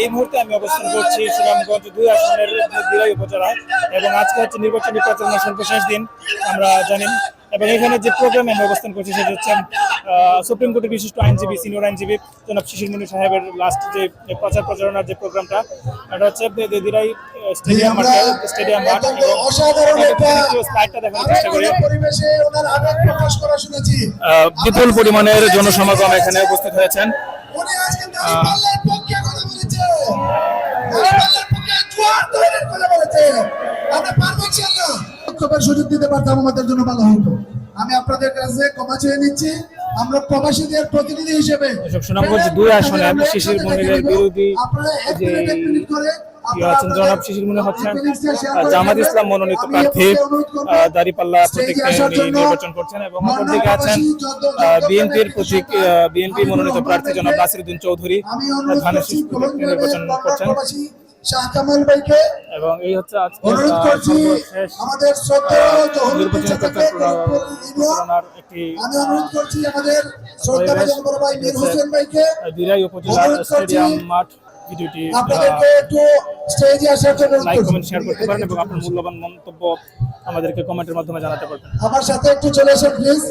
এই মুহূর্তে আমি অবস্থান করছি সুনামগঞ্জ 2 আসনের দিরাই উপজেলায় এবং আজকে হচ্ছে নির্বাচনী প্রচারণার সর্বশেষ দিন আমরা জানেন। এবং এখানে যে প্রোগ্রামে আমি অবস্থান করছি সেটা হচ্ছে সুপ্রিম কোর্টের বিশিষ্ট আইনজীবী সিনিয়র আইনজীবী জনাব শিশির মুনি সাহেবের লাস্ট যে প্রচারণার যে প্রোগ্রামটা এটা হচ্ছে দিরাই স্টেডিয়াম মাঠ স্লাইডটা দেখানোর চেষ্টা করি। বিপুল পরিমাণের জনসমাগম এখানে উপস্থিত হয়েছেন। সুযোগ দিতে পারতাম আমাদের জন্য ভালো হতো। আমি আপনাদের কাছে ক্ষমা চেয়ে নিচ্ছি। আমরা প্রবাসীদের প্রতিনিধি হিসেবে সুনামগঞ্জ 2 আসনে শিশির মুনিরের বিরোধী যে জনাব শিশির মুনি হচ্ছেন জামাত ইসলাম মনোনীত প্রার্থী, দাঁড়িপাল্লা প্রতীক নির্বাচন করছেন এবং অপরদিকে আছেন বিএনপির প্রতীক বিএনপি মনোনীত প্রার্থী জনাব নাসিরউদ্দিন চৌধুরী ধানের শীষ প্রতীক নির্বাচন করছেন। এবং এই হচ্ছে আজকে আমাদের নির্বাচনী প্রচারণার একটি দিরাই উপজেলা স্টেডিয়াম মাঠ। ভিডিওটি লাইক কমেন্ট শেয়ার করতে পারেন এবং আপনার মূল্যবান মন্তব্য আমাদেরকে কমেন্টের মাধ্যমে জানাতে পারবেন। আমার সাথে একটু চলে আসুন প্লিজ।